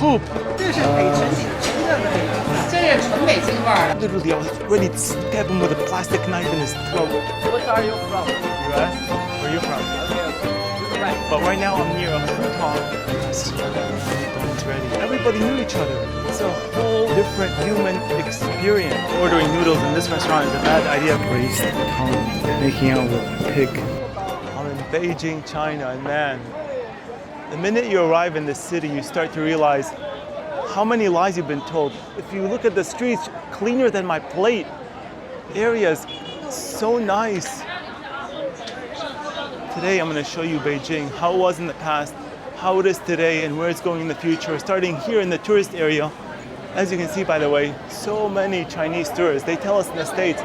poop. 这是北城里真正的那个，这是纯北京味儿。 Literally, I was ready to stab him with a plastic knife in his throat. What are you from? US? Where are you from? Okay, right. But right now I'm near a hutong. It's ready. Everybody knew each other. It's a whole different human experience. Ordering noodles in this restaurant is a bad idea. Raised tongue, making out with a pig. I'm in Beijing, China, and man, the minute you arrive in this city, you start to realize how many lies you've been told. If you look at the streets, cleaner than my plate. Areas so nice. Today I'm going to show you Beijing, how it was in the past, how it is today, and where it's going in the future. Starting here in the tourist area. As you can see, by the way, so many Chinese tourists. They tell us in the States,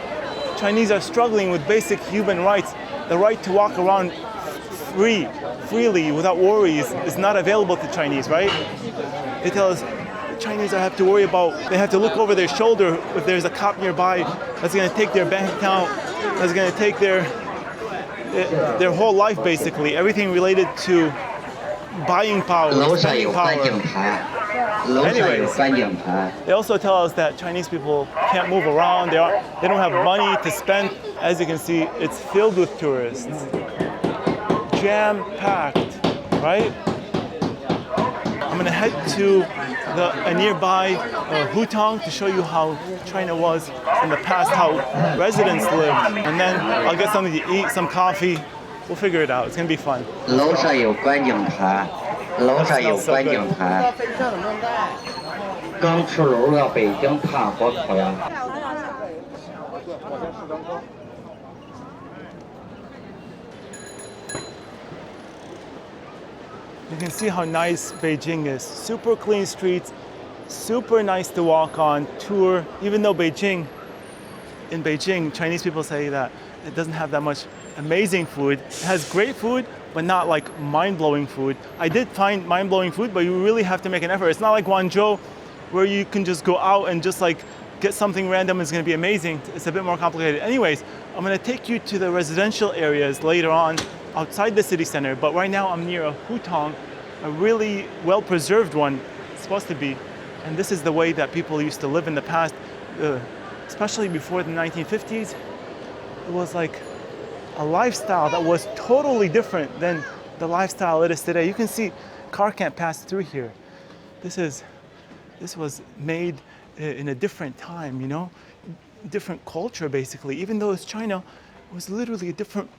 Chinese are struggling with basic human rights. The right to walk around freely, without worries, is not available to Chinese, right? They tell us Chinese have to worry about, they have to look over their shoulder if there's a cop nearby that's going to take their bank account, that's going to take their whole life, basically. Everything related to buying power, spending power. Anyways, they also tell us that Chinese people can't move around, they don't have money to spend. As you can see, it's filled with tourists. Jam-packed, right? I'm gonna head to a nearby hutong to show you how China was in the past, how residents lived. And then I'll get something to eat, some coffee. We'll figure it out. It's gonna be fun. 楼上有观景台，楼上有观景台。刚出炉的北京炭火烤鸭。 You can see how nice Beijing is. Super clean streets, super nice to walk on, tour. Even though in Beijing, Chinese people say that it doesn't have that much amazing food. It has great food, but not like mind-blowing food. I did find mind-blowing food, but you really have to make an effort. It's not like Guangzhou, where you can just go out and just like get something random. It's gonna be amazing. It's a bit more complicated. Anyways, I'm gonna take you to the residential areas later on, outside the city center, but right now I'm near a hutong, a really well-preserved one, it's supposed to be. And this is the way that people used to live in the past, especially before the 1950s. It was like a lifestyle that was totally different than the lifestyle it is today. You can see car can't pass through here. This was made in a different time, you know, different culture basically. Even though it's China, it was literally a different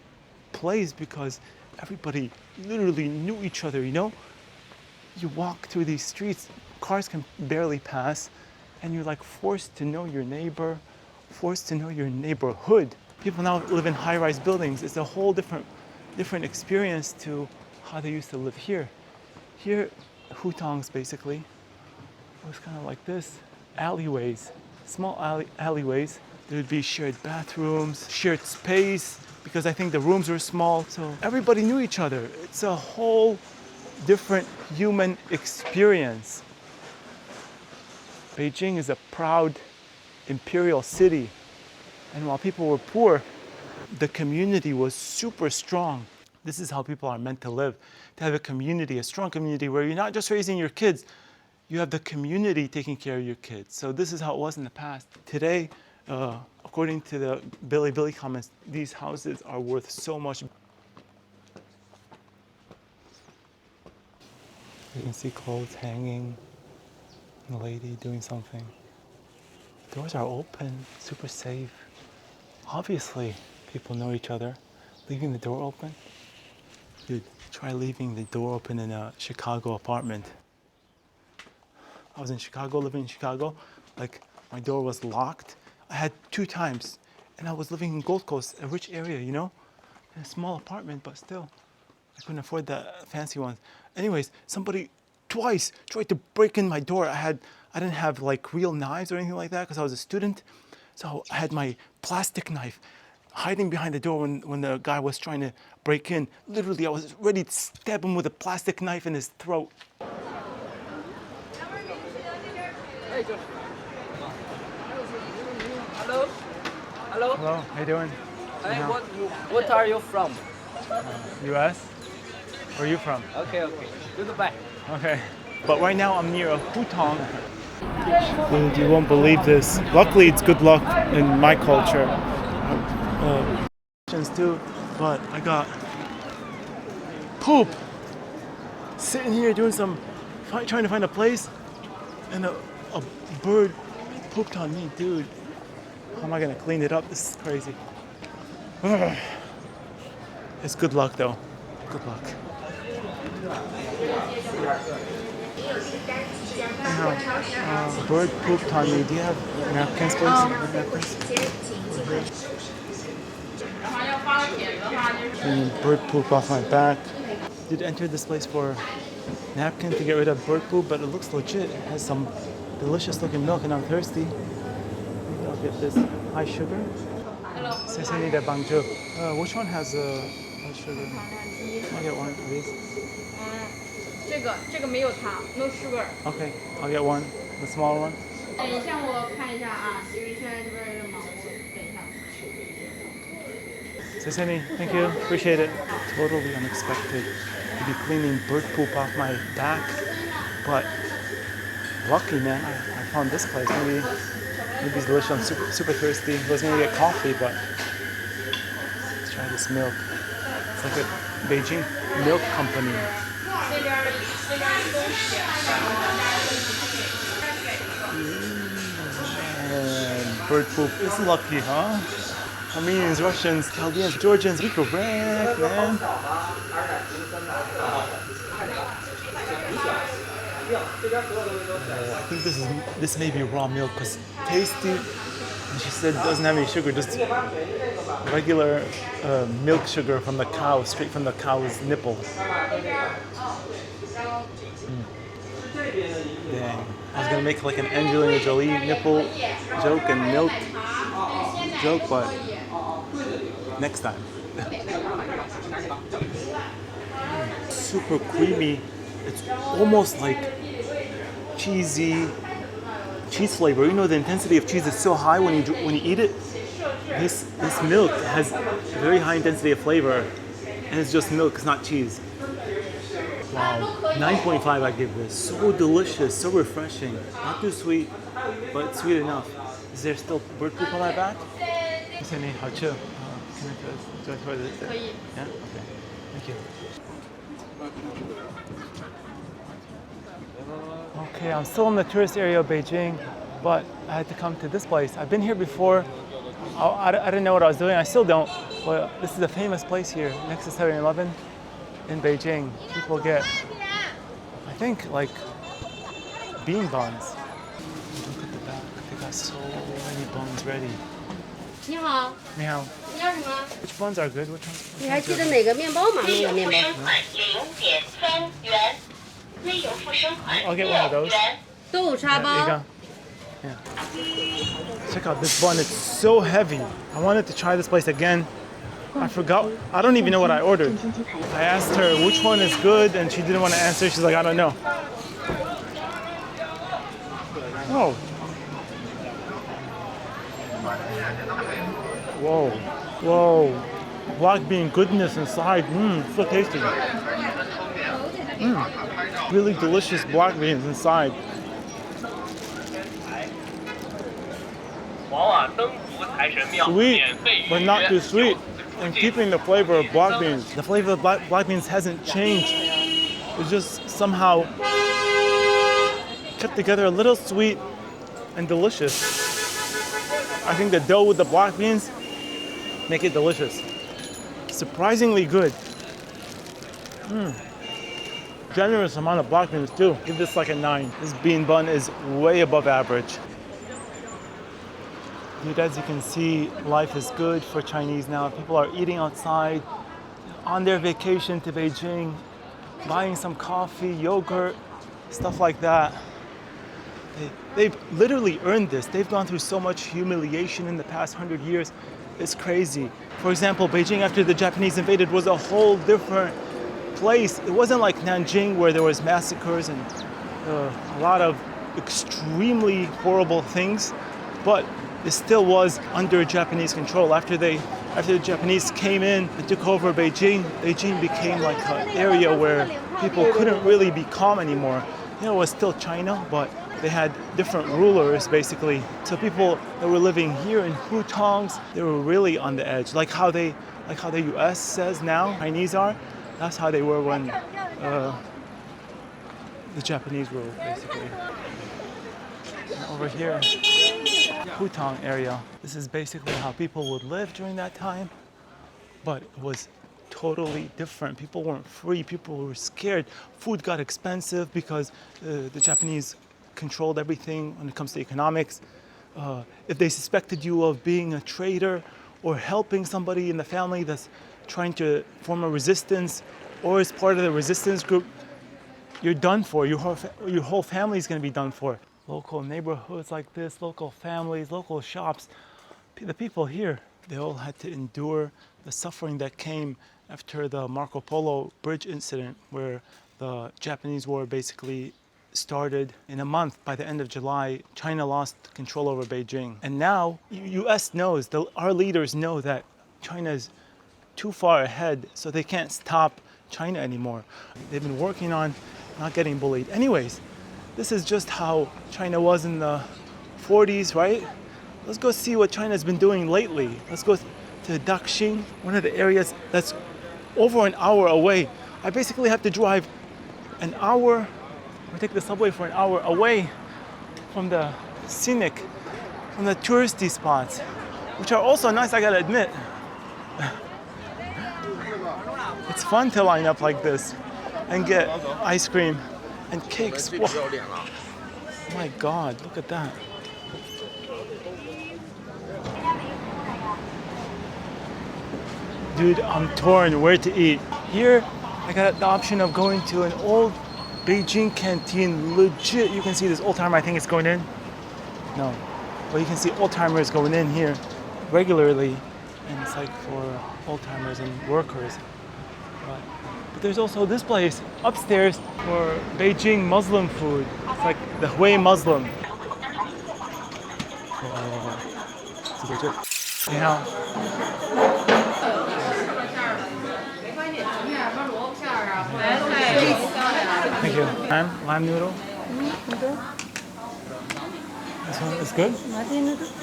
place because everybody literally knew each other, you know? You walk through these streets, cars can barely pass, and you're like forced to know your neighbor, forced to know your neighborhood. People now live in high-rise buildings. It's a whole different experience to how they used to live here. Here, hutongs basically, it was kind of like this, alleyways, small alleyways. There would be shared bathrooms, shared space, because I think the rooms were small, so everybody knew each other. It's a whole different human experience. Beijing is a proud imperial city, and while people were poor, the community was super strong. This is how people are meant to live, to have a community, a strong community where you're not just raising your kids, you have the community taking care of your kids. So this is how it was in the past. Today, according to the Billy comments, these houses are worth so much. You can see clothes hanging, and a lady doing something. Doors are open, super safe. Obviously, people know each other. Leaving the door open? Dude, try leaving the door open in a Chicago apartment. I was in Chicago, living in Chicago. Like, my door was locked. I had 2 times, and I was living in Gold Coast, a rich area, you know? In a small apartment, but still, I couldn't afford the fancy ones. Anyways, somebody twice tried to break in my door. I didn't have like real knives or anything like that because I was a student. So I had my plastic knife hiding behind the door when the guy was trying to break in. Literally, I was ready to stab him with a plastic knife in his throat. Hello? Hello? Hello, how you doing? Hey, what are you from? US? Where are you from? Okay. Goodbye. Okay. But right now I'm near a hutong. Dude, you won't believe this. Luckily, it's good luck in my culture. Too, but I got poop sitting here doing trying to find a place, and a bird pooped on me, dude. How am I gonna clean it up? This is crazy. It's good luck though. Good luck. Now, bird pooped on me. Do you have napkins, please? Napkins? And bird poop off my back. Did enter this place for napkin to get rid of bird poop, but it looks legit. It has some delicious looking milk, and I'm thirsty. Maybe I'll get this high sugar. Sesame de bangzhou. Which one has high sugar? I'll get one of these. 这个没有糖 ，no sugar。 Okay, I'll get one, the small one. 等一下，我看一下啊，因为现在这边有点忙，等一下。Sesame, thank you, appreciate it. Totally unexpected to be cleaning bird poop off my back, but lucky, man. I found this place. Maybe it's delicious. I'm super thirsty. I was gonna get coffee, but let's try this milk. It's like a Beijing milk company. And bird poop is lucky, huh? Armenians, Russians, Chaldeans, Georgians, we correct, man. I think this may be raw milk because tasty. And she said it doesn't have any sugar, just regular milk sugar from the cow, straight from the cow's nipple. Dang. I was gonna make like an Angelina Jolie nipple joke and milk joke, but next time. Super creamy. It's almost like cheesy cheese flavor. You know the intensity of cheese is so high when you eat it. This milk has very high intensity of flavor, and it's just milk. It's not cheese. Wow, 9.5 I give this. So delicious, so refreshing. Not too sweet, but sweet enough. Is there still bird poop on my back? 谢谢你，好吃。Can I try this? 可以。 Yeah? Okay. Thank you. Okay, I'm still in the tourist area of Beijing, but I had to come to this place. I've been here before. I didn't know what I was doing. I still don't. But this is a famous place here, next to 7-Eleven in Beijing. People get, I think, like bean buns. Look at the back. They got so many buns ready. 你好， 你好. 你要什么？ Which buns are good? Which ones? 你还记得哪个面包吗？那个面包。 I'll get one of those. 豆腐叉 There you 包 go. Yeah. Check out this bun. It's so heavy. I wanted to try this place again. I forgot. I don't even know what I ordered. I asked her which one is good, and she didn't want to answer. She's like, I don't know. Oh. Whoa. Whoa. Black bean goodness inside. So tasty. Really delicious black beans inside. Sweet, but not too sweet. And keeping the flavor of black beans. The flavor of black beans hasn't changed. It's just somehow kept together a little sweet and delicious. I think the dough with the black beans make it delicious. Surprisingly good. Generous amount of black beans too. Give this like a 9. This bean bun is way above average. Dude, as you can see, life is good for Chinese now. People are eating outside, on their vacation to Beijing, buying some coffee, yogurt, stuff like that. They've literally earned this. They've gone through so much humiliation in the past 100 years. It's crazy. For example, Beijing after the Japanese invaded was a whole different place. It wasn't like Nanjing where there was massacres and a lot of extremely horrible things, but it still was under Japanese control. After the Japanese came in and took over Beijing, Beijing became like an area where people couldn't really be calm anymore. it was still China, but they had different rulers basically. So people that were living here in hutongs, they were really on the edge, like how the U.S. says now Chinese are. That's how they were when the Japanese ruled, basically. And over here, hutong area. This is basically how people would live during that time, but it was totally different. People weren't free. People were scared. Food got expensive because the Japanese controlled everything when it comes to economics. If they suspected you of being a traitor or helping somebody in the family that's trying to form a resistance or is part of the resistance group, you're done for. Your whole family is going to be done for. Local neighborhoods like this, local families, local shops, the people here, they all had to endure the suffering that came after the Marco Polo bridge incident, where the Japanese war basically started. In a month, by the end of July, China lost control over Beijing. And now, US knows, our leaders know that China is too far ahead, so they can't stop China anymore. They've been working on not getting bullied. Anyways, this is just how China was in the 40s, right? Let's go see what China's been doing lately. Let's go to Daxing, one of the areas that's over an hour away. I basically have to drive an hour or take the subway for an hour away from the scenic, from the touristy spots, which are also nice, I gotta admit. It's fun to line up like this and get ice cream and cakes. Whoa. Oh my God, look at that. Dude, I'm torn where to eat. Here, I got the option of going to an old Beijing canteen. Legit, you can see this old timer, I think it's going in. No, but you can see old timers going in here regularly, and it's like for old timers and workers. But there's also this place upstairs for Beijing Muslim food. It's like the Hui Muslim. It's legit. Yeah. Thank you. Lime noodle. This one is good?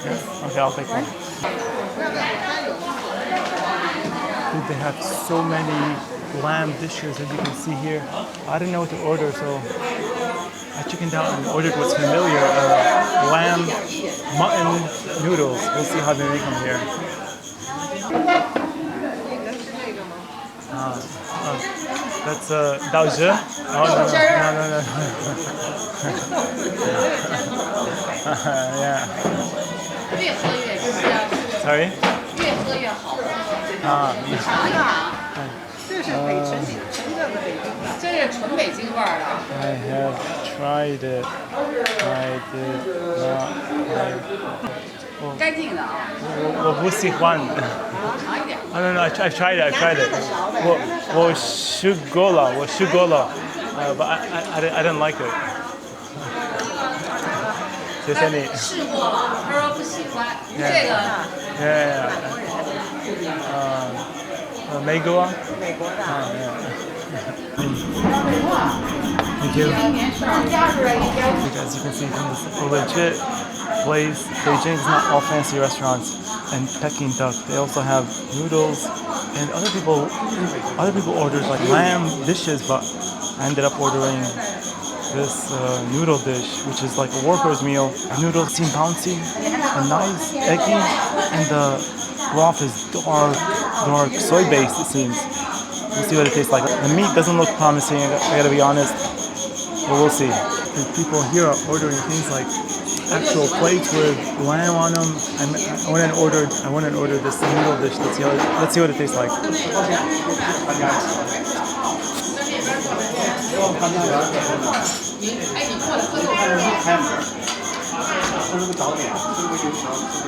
Yeah. Okay, I'll take one. Dude, they have so many lamb dishes, as you can see here. I didn't know what to order, so I chickened out and ordered what's familiar, lamb mutton noodles. We'll see how they make them here. That's Dao Zhe? Oh, no. Yeah. Sorry? 越喝越好。尝一尝。这是北纯正的北京的，这是纯北京味儿的。I have tried it. I did not like. 干净的啊。我不喜欢。尝一点。No, I've tried it. 我试过了，but I didn't like it. 谢谢你。试过了，他说不喜欢。这个。美国的。Thank you. As you can see from this legit place, Beijing is not all fancy restaurants and Peking duck. They also have noodles, and other people ordered like lamb dishes, but I ended up ordering this noodle dish, which is like a worker's meal. Noodles seem bouncy and nice, eggy, and the broth is dark soy-based, it seems. We'll see what it tastes like. The meat doesn't look promising, I gotta be honest, but we'll see. The people here are ordering things like actual plates with lamb on them. I went and ordered this noodle dish. Let's see what it tastes like.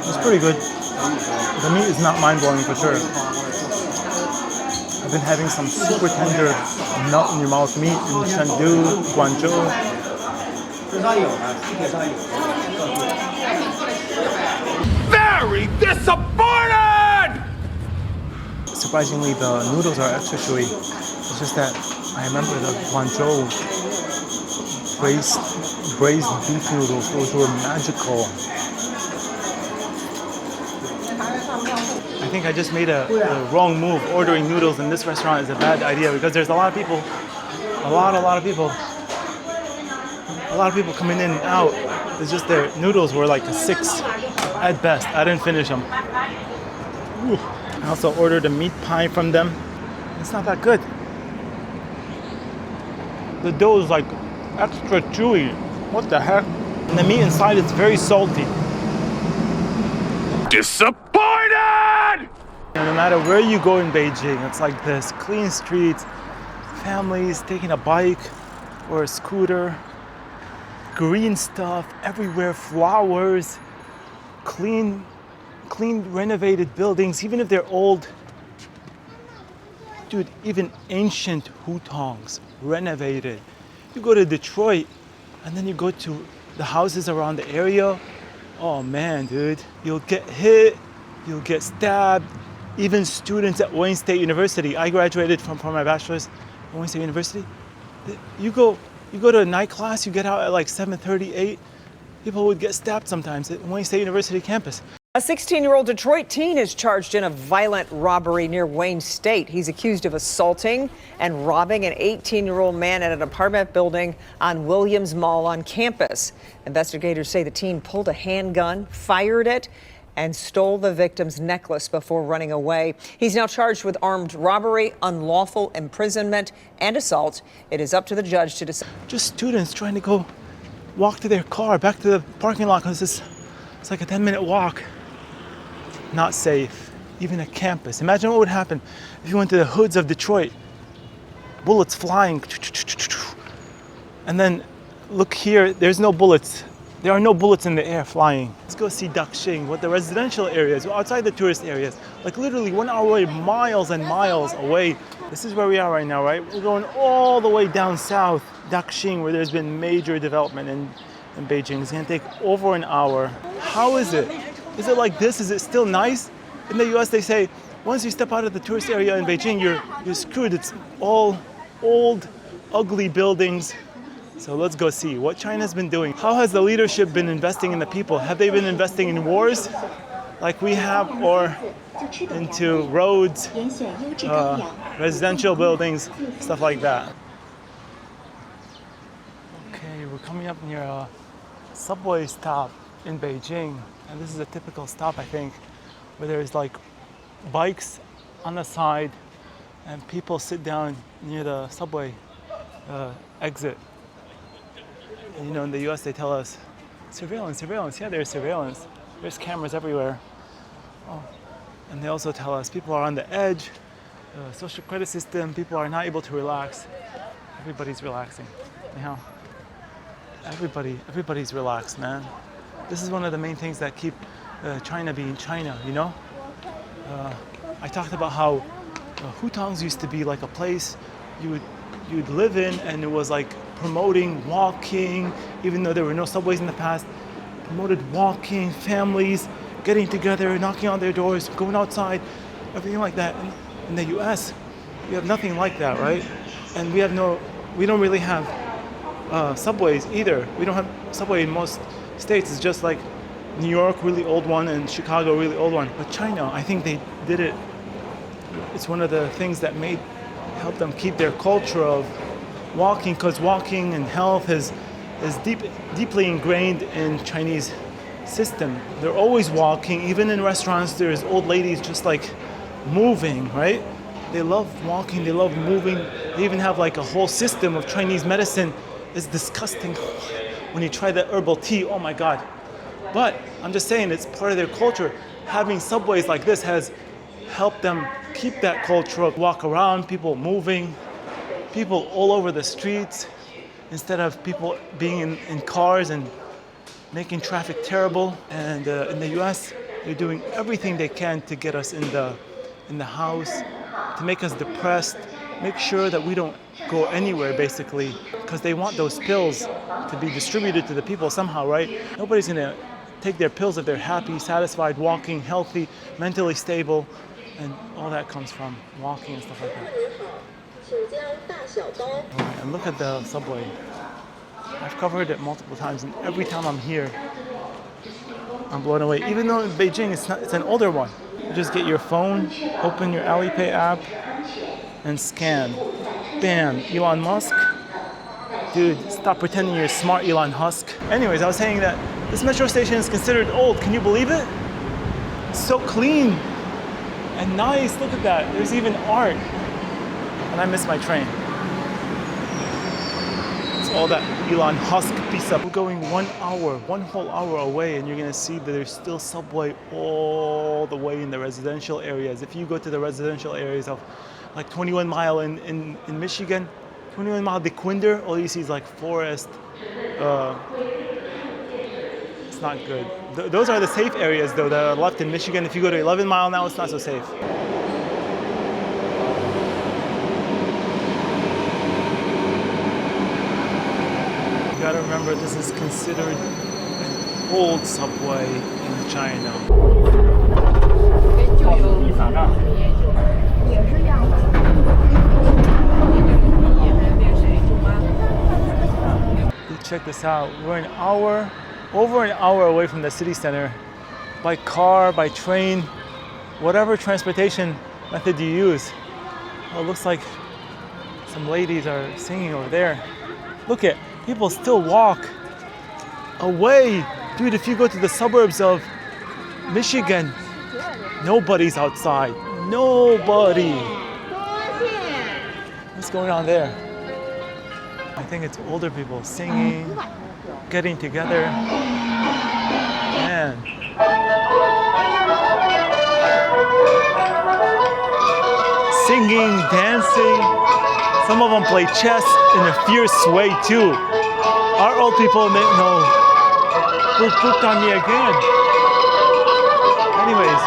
It's pretty good. The meat is not mind-blowing for sure. I've been having some super tender melt in your mouth meat in Chengdu, Guangzhou. Very disappointed! Surprisingly, the noodles are extra chewy. It's just that I remember the Guangzhou braised beef noodles. Those were magical. I think I just made a wrong move. Ordering noodles in this restaurant is a bad idea because there's a lot of people, a lot of people coming in and out. It's just their noodles were like a 6 at best. I didn't finish them. Ooh. I also ordered a meat pie from them. It's not that good. The dough is like extra chewy. What the heck? And the meat inside is very salty. Disappointed! And no matter where you go in Beijing, it's like this. Clean streets, families taking a bike or a scooter, green stuff everywhere, flowers, clean renovated buildings, even if they're old. Dude, even ancient hutongs, renovated. You go to Detroit and then you go to the houses around the area. Oh man, dude, you'll get hit, you'll get stabbed. Even students at Wayne State University, I graduated from my bachelor's at Wayne State University. You go to a night class, you get out at like 7:30, 8. People would get stabbed sometimes at Wayne State University campus. A 16-year-old Detroit teen is charged in a violent robbery near Wayne State. He's accused of assaulting and robbing an 18-year-old man at an apartment building on Williams Mall on campus. Investigators say the teen pulled a handgun, fired it, and stole the victim's necklace before running away. He's now charged with armed robbery, unlawful imprisonment, and assault. It is up to the judge to decide. Just students trying to go walk to their car, back to the parking lot, because it's like a 10-minute walk. Not safe, even at campus. Imagine what would happen if you went to the hoods of Detroit, bullets flying, and then look here, there's no bullets. There are no bullets in the air flying. Let's go see Daxing, what the residential areas, outside the tourist areas, like literally 1 hour away, miles and miles away. This is where we are right now, right? We're going all the way down south, Daxing, where there's been major development in Beijing. It's gonna take over an hour. How is it? Is it like this? Is it still nice? In the US, they say, once you step out of the tourist area in Beijing, you're screwed. It's all old, ugly buildings. So let's go see what China's been doing. How has the leadership been investing in the people? Have they been investing in wars like we have, or into roads, residential buildings, stuff like that? Okay, we're coming up near a subway stop in Beijing. And this is a typical stop, I think, where there's like bikes on the side and people sit down near the subway exit. And, you know, in the US, they tell us, surveillance. Yeah, there's surveillance. There's cameras everywhere. Oh. And they also tell us people are on the edge, social credit system, people are not able to relax. Everybody's relaxing. Anyhow, everybody's relaxed, man. This is one of the main things that keep China being China, you know? I talked about how hutongs used to be like a place you'd live in, and it was like promoting walking, even though there were no subways in the past, promoted walking, families getting together, knocking on their doors, going outside, everything like that. In the US, we have nothing like that, right? And we don't really have subways either. We don't have subway in most states. It's just like New York, really old one, and Chicago, really old one. But China, I think they did it. It's one of the things that helped them keep their culture of walking, because walking and health is deeply ingrained in Chinese system. They're always walking. Even in restaurants, there's old ladies just like moving, right? They love walking, they love moving. They even have like a whole system of Chinese medicine. It's disgusting. When you try the herbal tea, oh my God. But I'm just saying, it's part of their culture. Having subways like this has helped them keep that culture of walk around, people moving, people all over the streets, instead of people being in cars and making traffic terrible. And in the US, they're doing everything they can to get us in the house, to make us depressed, make sure that we don't go anywhere, basically, because they want those pills to be distributed to the people somehow, right? Nobody's gonna take their pills if they're happy, satisfied, walking, healthy, mentally stable, and all that comes from walking and stuff like that. Right, and look at the subway. I've covered it multiple times, and every time I'm here, I'm blown away. Even though in Beijing, it's an older one. You just get your phone, open your Alipay app, and scan. Bam, Elon Musk. Dude, stop pretending you're smart, Elon Musk. Anyways, I was saying that this metro station is considered old. Can you believe it? It's so clean and nice. Look at that. There's even art. And I miss my train. It's all that Elon Musk piece up. We're going 1 hour, one whole hour away, and you're gonna see that there's still subway all the way in the residential areas. If you go to the residential areas of like 21 Mile in Michigan, 21 Mile de Quinder, all you see is like forest. It's not good. Those are the safe areas though that are left in Michigan. If you go to 11 Mile now, it's not so safe. You gotta remember, this is considered an old subway in China. Check this out. We're over an hour away from the city center, by car, by train, whatever transportation method you use. Oh, it looks like some ladies are singing over there. Look at, people still walk away. Dude, if you go to the suburbs of Michigan, nobody's outside. Nobody. What's going on there? I think it's older people singing, getting together. Man. Singing, dancing. Some of them play chess in a fierce way too. Our old people, they know, who pooped on me again. Anyways,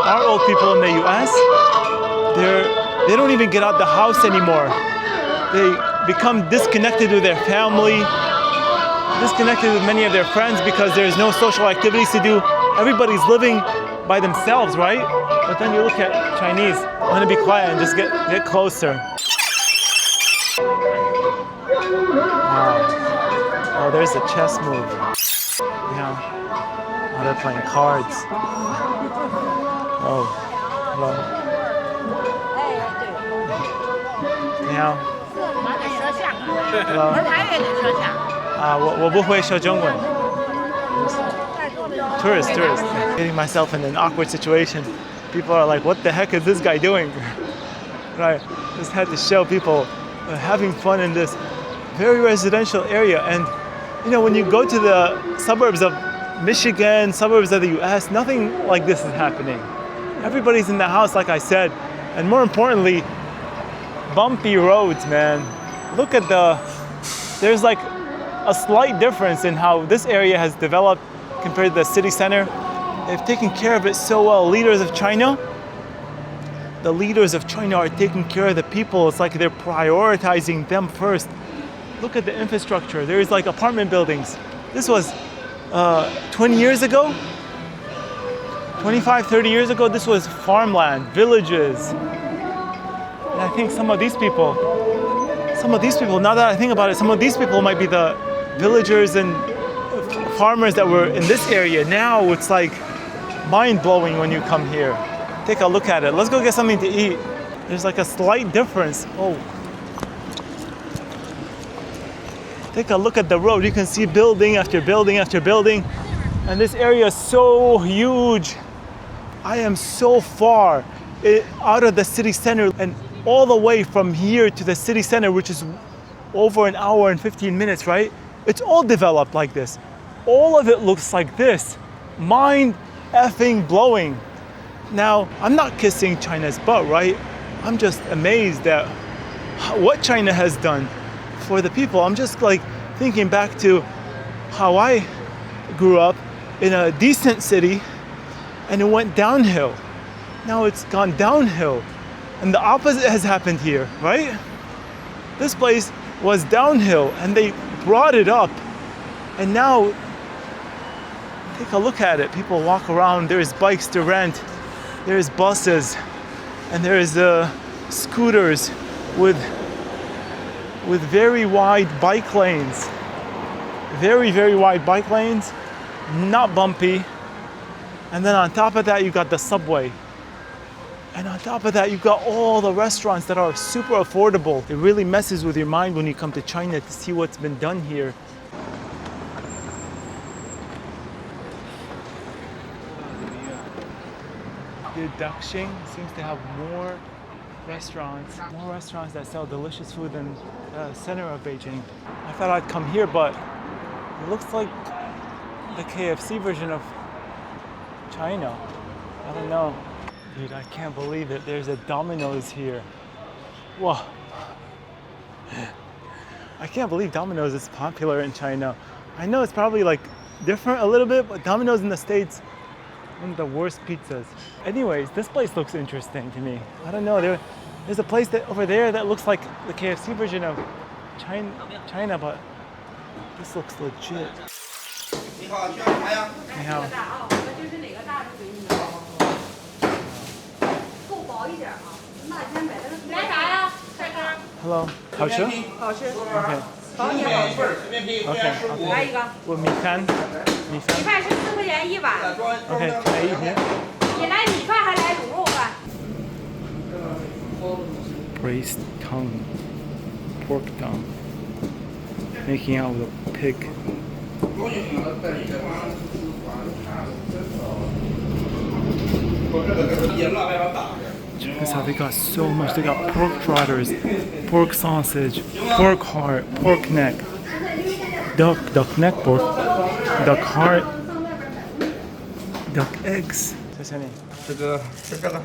our old people in the US, they don't even get out the house anymore. They become disconnected with their family, disconnected with many of their friends because there's no social activities to do. Everybody's living by themselves, right? But then you look at Chinese. I'm gonna be quiet and just get closer. Wow. Oh, there's a chess move. Yeah. Oh, they're playing cards. Oh, hello. Yeah. Hello. 我不会说中文. Tourist. Getting myself in an awkward situation. People are like, what the heck is this guy doing? Right. Just had to show people having fun in this very residential area. And you know, when you go to the suburbs of Michigan, suburbs of the US, nothing like this is happening. Everybody's in the house, like I said. And more importantly, bumpy roads, man. Look at there's like a slight difference in how this area has developed compared to the city center. They've taken care of it so well. The leaders of China are taking care of the people. It's like they're prioritizing them first. Look at the infrastructure. There's like apartment buildings. This was 20 years ago, 25, 30 years ago, this was farmland, villages. And I think some of these people, now that I think about it, some of these people might be the villagers and farmers that were in this area. Now it's like mind-blowing when you come here. Take a look at it. Let's go get something to eat. There's like a slight difference. Oh. Take a look at the road. You can see building after building after building. And this area is so huge. I am so far out of the city center, and all the way from here to the city center, which is over an hour and 15 minutes, right? It's all developed like this. All of it looks like this. Mind effing blowing. Now, I'm not kissing China's butt, right? I'm just amazed at what China has done for the people. I'm just like thinking back to how I grew up in a decent city and it went downhill. Now it's gone downhill. And the opposite has happened here, right? This place was downhill and they brought it up. And now, take a look at it. People walk around, there's bikes to rent, there's buses, and there's scooters with with very wide bike lanes. Very, very wide bike lanes, not bumpy. And then on top of that, you got the subway. And on top of that, you've got all the restaurants that are super affordable. It really messes with your mind when you come to China to see what's been done here. The Daxing seems to have more restaurants that sell delicious food than the center of Beijing. I thought I'd come here, but it looks like the KFC version of China. I don't know. Dude, I can't believe it. There's a Domino's here. Whoa. I can't believe Domino's is popular in China. I know it's probably like different a little bit, but Domino's in the States, one of the worst pizzas. Anyways, this place looks interesting to me. I don't know, there's a place that over there that looks like the KFC version of China, but this looks legit. 你好，需要什么呀？你好。就是哪个大的给你够薄一点啊，那天买的是。来啥呀？菜干。Hello，好吃？好吃。 OK。好，你好，随便拼，随便15。来一个。我米饭。米饭是4块钱一碗。 OK，来一瓶。你来米饭还来卤肉饭？ Braised tongue, pork tongue, making out with a pig. Check this out, they got so much. They got pork trotters, pork sausage, pork heart, pork neck, duck neck pork, duck heart, duck eggs. 谢谢你。这个吃这个，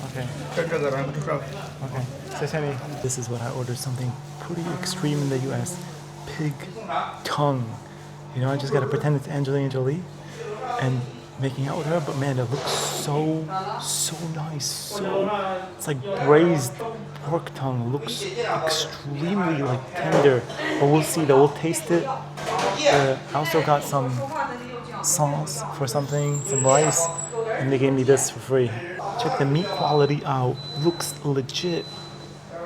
Okay. 吃这个，然后吃这个。 Okay. 谢谢你。This is what I ordered, something pretty extreme in the US. Pig tongue. You know, I just gotta pretend it's Angelina Jolie and making out with her, but man, it looks so nice. It's like braised pork tongue. It looks extremely like tender. But we'll see though, we'll taste it. I also got some sauce for something, some rice, and they gave me this for free. Check the meat quality out. Looks legit.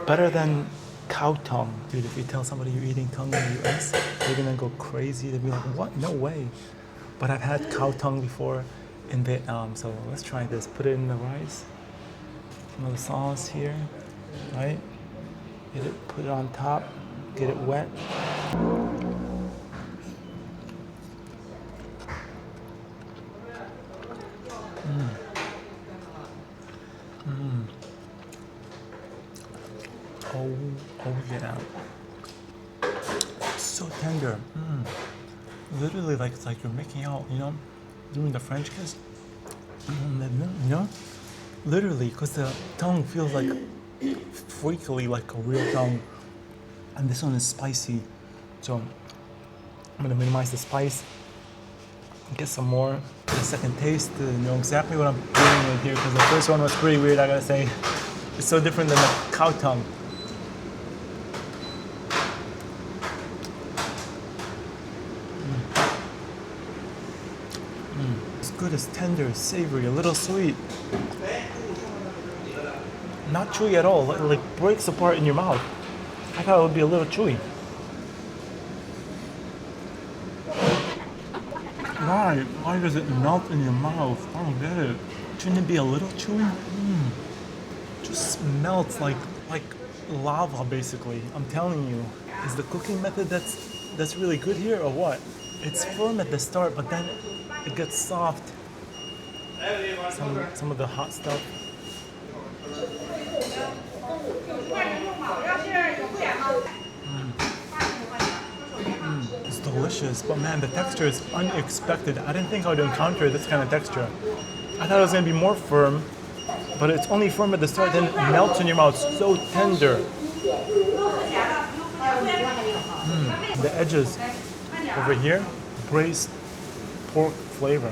Better than cow tongue. Dude, if you tell somebody you're eating tongue in the US, they're gonna go crazy. They'll be like, what? No way. But I've had cow tongue before in Vietnam, so let's try this. Put it in the rice. Some of the sauce here, right? Get it, put it on top, get it wet. Oh yeah. It's so tender. Literally like it's like you're making out, you know, doing the French kiss. You know? Literally, because the tongue feels like freakily like a real tongue. And this one is spicy. So I'm gonna minimize the spice. Get some more. Get a second taste to know exactly what I'm dealing with here, because the first one was pretty weird, I gotta say. It's so different than the cow tongue. It's good, it's tender, it's savory, a little sweet. Not chewy at all, like breaks apart in your mouth. I thought it would be a little chewy. Why does it melt in your mouth? I don't get it. Shouldn't it be a little chewy? Just melts like lava basically. I'm telling you. Is the cooking method that's really good here or what? It's firm at the start, but then it gets soft. Some of the hot stuff. It's delicious, but man, the texture is unexpected. I didn't think I would encounter this kind of texture. I thought it was gonna be more firm, but it's only firm at the start, then it melts in your mouth. So tender. The edges over here, braised pork flavor.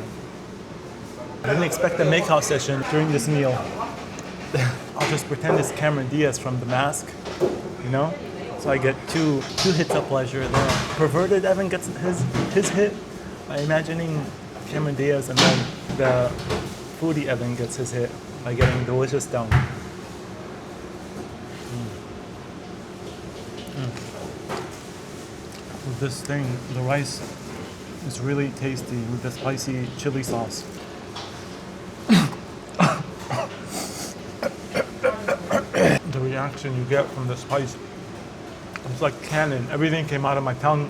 I didn't expect a makeout session during this meal. I'll just pretend it's Cameron Diaz from The Mask, you know? So I get two hits of pleasure. The perverted Evan gets his hit by imagining Cameron Diaz, and then the foodie Evan gets his hit by getting delicious tongue. this thing, the rice, is really tasty with the spicy chili sauce. The reaction you get from the spice, it's like cannon. Everything came out of my tongue